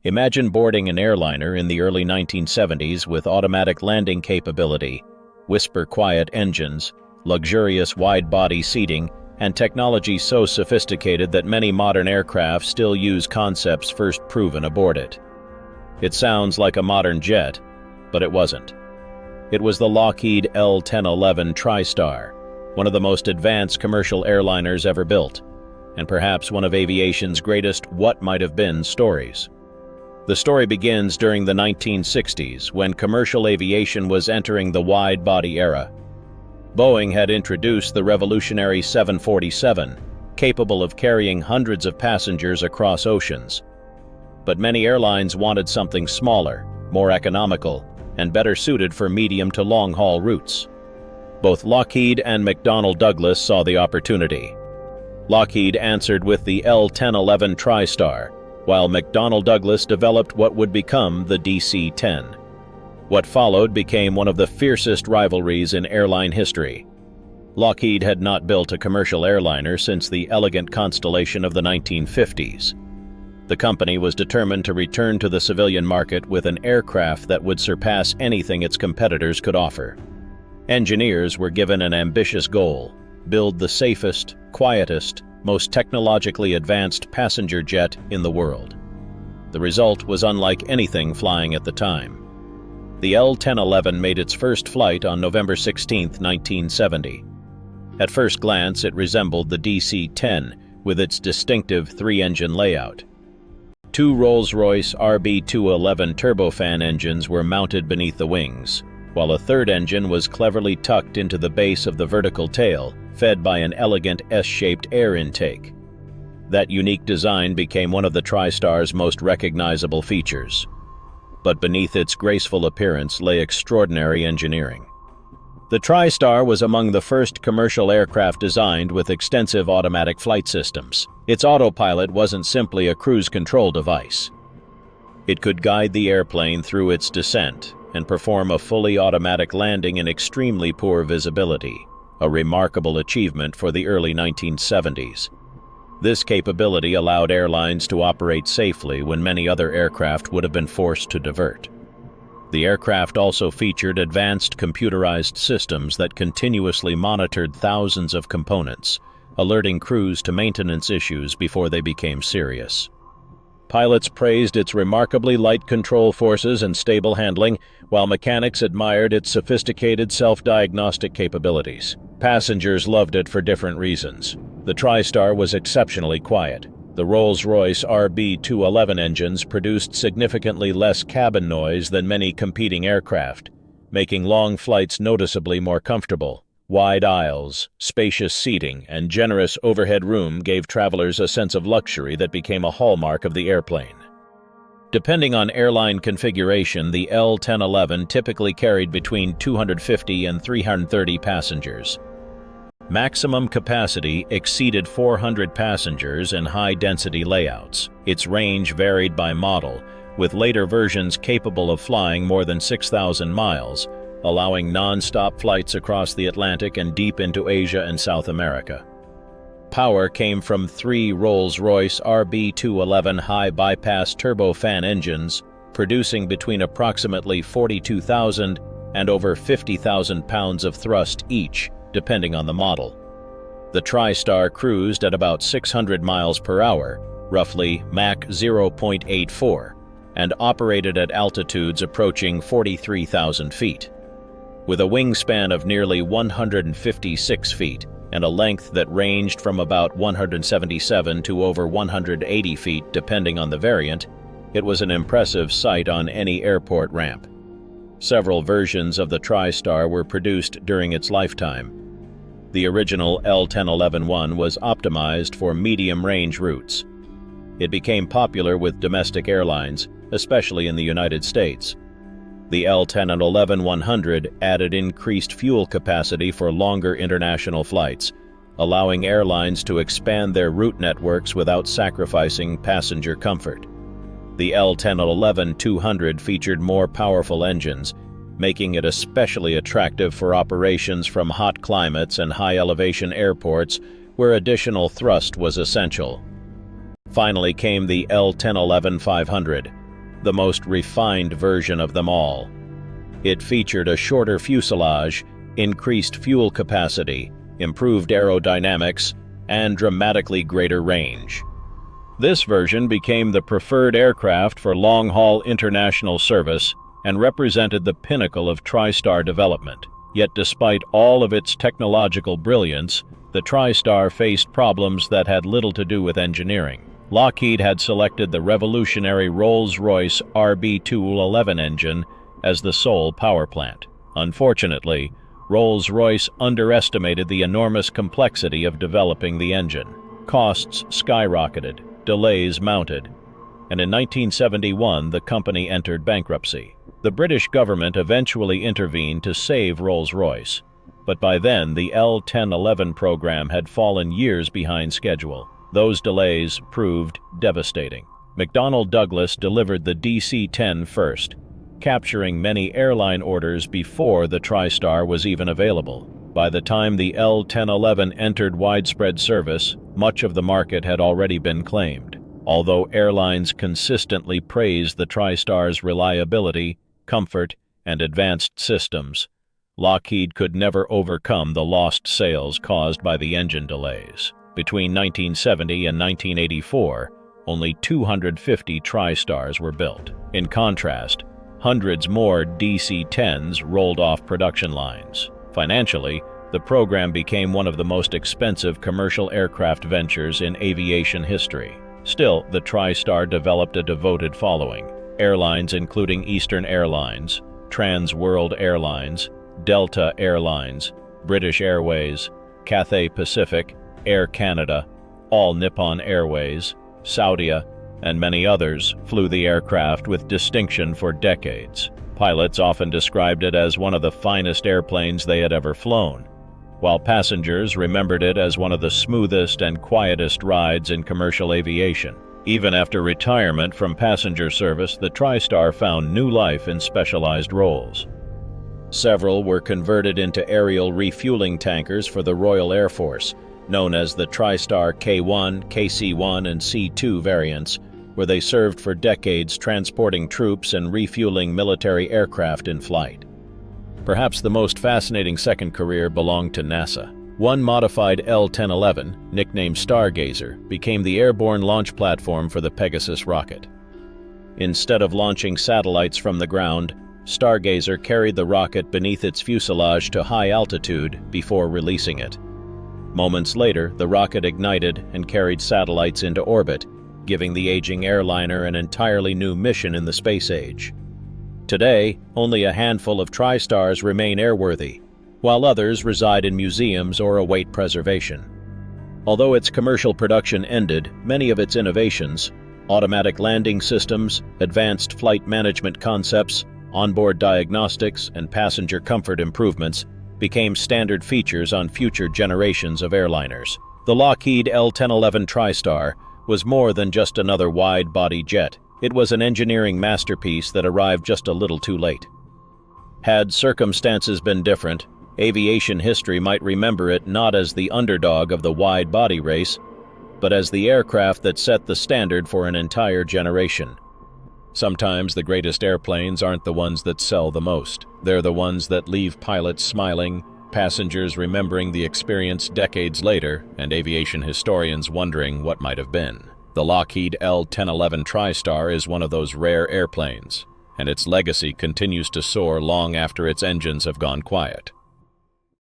Imagine boarding an airliner in the early 1970s with automatic landing capability, whisper-quiet engines, luxurious wide-body seating, and technology so sophisticated that many modern aircraft still use concepts first proven aboard it. It sounds like a modern jet, but it wasn't. It was the Lockheed L-1011 Tristar, one of the most advanced commercial airliners ever built, and perhaps one of aviation's greatest what-might-have-been stories. The story begins during the 1960s, when commercial aviation was entering the wide-body era. Boeing had introduced the revolutionary 747, capable of carrying hundreds of passengers across oceans. But many airlines wanted something smaller, more economical, and better suited for medium to long-haul routes. Both Lockheed and McDonnell Douglas saw the opportunity. Lockheed answered with the L-1011 Tristar, while McDonnell Douglas developed what would become the DC-10. What followed became one of the fiercest rivalries in airline history. Lockheed had not built a commercial airliner since the elegant Constellation of the 1950s. The company was determined to return to the civilian market with an aircraft that would surpass anything its competitors could offer. Engineers were given an ambitious goal: build the safest, quietest, most technologically advanced passenger jet in the world. The result was unlike anything flying at the time. The L-1011 made its first flight on November 16, 1970. At first glance, it resembled the DC-10 with its distinctive three-engine layout. Two Rolls-Royce RB211 turbofan engines were mounted beneath the wings, while a third engine was cleverly tucked into the base of the vertical tail, fed by an elegant S-shaped air intake. That unique design became one of the Tristar's most recognizable features. But beneath its graceful appearance lay extraordinary engineering. The Tristar was among the first commercial aircraft designed with extensive automatic flight systems. Its autopilot wasn't simply a cruise control device. It could guide the airplane through its descent and perform a fully automatic landing in extremely poor visibility, a remarkable achievement for the early 1970s. This capability allowed airlines to operate safely when many other aircraft would have been forced to divert. The aircraft also featured advanced computerized systems that continuously monitored thousands of components, alerting crews to maintenance issues before they became serious. Pilots praised its remarkably light control forces and stable handling, while mechanics admired its sophisticated self-diagnostic capabilities. Passengers loved it for different reasons. The Tristar was exceptionally quiet. The Rolls-Royce RB211 engines produced significantly less cabin noise than many competing aircraft, making long flights noticeably more comfortable. Wide aisles, spacious seating, and generous overhead room gave travelers a sense of luxury that became a hallmark of the airplane. Depending on airline configuration, the L-1011 typically carried between 250 and 330 passengers. Maximum capacity exceeded 400 passengers in high-density layouts. Its range varied by model, with later versions capable of flying more than 6,000 miles, allowing non-stop flights across the Atlantic and deep into Asia and South America. Power came from three Rolls-Royce RB211 high-bypass turbofan engines, producing between approximately 42,000 and over 50,000 pounds of thrust each, depending on the model. The Tristar cruised at about 600 miles per hour, roughly Mach 0.84, and operated at altitudes approaching 43,000 feet. With a wingspan of nearly 156 feet and a length that ranged from about 177 to over 180 feet depending on the variant, it was an impressive sight on any airport ramp. Several versions of the Tristar were produced during its lifetime. The original L-1011 was optimized for medium-range routes. It became popular with domestic airlines, especially in the United States. The L-1011-100 added increased fuel capacity for longer international flights, allowing airlines to expand their route networks without sacrificing passenger comfort. The L-1011-200 featured more powerful engines, making it especially attractive for operations from hot climates and high-elevation airports where additional thrust was essential. Finally came the L-1011-500, the most refined version of them all. It featured a shorter fuselage, increased fuel capacity, improved aerodynamics, and dramatically greater range. This version became the preferred aircraft for long-haul international service and represented the pinnacle of Tristar development. Yet despite all of its technological brilliance, the Tristar faced problems that had little to do with engineering. Lockheed had selected the revolutionary Rolls-Royce RB211 engine as the sole power plant. Unfortunately, Rolls-Royce underestimated the enormous complexity of developing the engine. Costs skyrocketed, delays mounted, and in 1971 the company entered bankruptcy. The British government eventually intervened to save Rolls-Royce, but by then the L-1011 program had fallen years behind schedule. Those delays proved devastating. McDonnell Douglas delivered the DC-10 first, capturing many airline orders before the Tristar was even available. By the time the L-1011 entered widespread service, much of the market had already been claimed. Although airlines consistently praised the Tristar's reliability, comfort, and advanced systems, Lockheed could never overcome the lost sales caused by the engine delays. Between 1970 and 1984, only 250 Tristars were built. In contrast, hundreds more DC-10s rolled off production lines. Financially, the program became one of the most expensive commercial aircraft ventures in aviation history. Still, the Tristar developed a devoted following. Airlines including Eastern Airlines, Trans World Airlines, Delta Airlines, British Airways, Cathay Pacific, Air Canada, All Nippon Airways, Saudia, and many others flew the aircraft with distinction for decades. Pilots often described it as one of the finest airplanes they had ever flown, while passengers remembered it as one of the smoothest and quietest rides in commercial aviation. Even after retirement from passenger service, the Tristar found new life in specialized roles. Several were converted into aerial refueling tankers for the Royal Air Force, known as the Tristar K-1, KC-1, and C-2 variants, where they served for decades transporting troops and refueling military aircraft in flight. Perhaps the most fascinating second career belonged to NASA. One modified L-1011, nicknamed Stargazer, became the airborne launch platform for the Pegasus rocket. Instead of launching satellites from the ground, Stargazer carried the rocket beneath its fuselage to high altitude before releasing it. Moments later, the rocket ignited and carried satellites into orbit, giving the aging airliner an entirely new mission in the space age. Today, only a handful of Tristars remain airworthy, while others reside in museums or await preservation. Although its commercial production ended, many of its innovations, automatic landing systems, advanced flight management concepts, onboard diagnostics, and passenger comfort improvements became standard features on future generations of airliners. The Lockheed L-1011 Tristar was more than just another wide-body jet. It was an engineering masterpiece that arrived just a little too late. Had circumstances been different, aviation history might remember it not as the underdog of the wide-body race, but as the aircraft that set the standard for an entire generation. Sometimes the greatest airplanes aren't the ones that sell the most. They're the ones that leave pilots smiling, passengers remembering the experience decades later, and aviation historians wondering what might have been. The Lockheed L-1011 Tristar is one of those rare airplanes, and its legacy continues to soar long after its engines have gone quiet.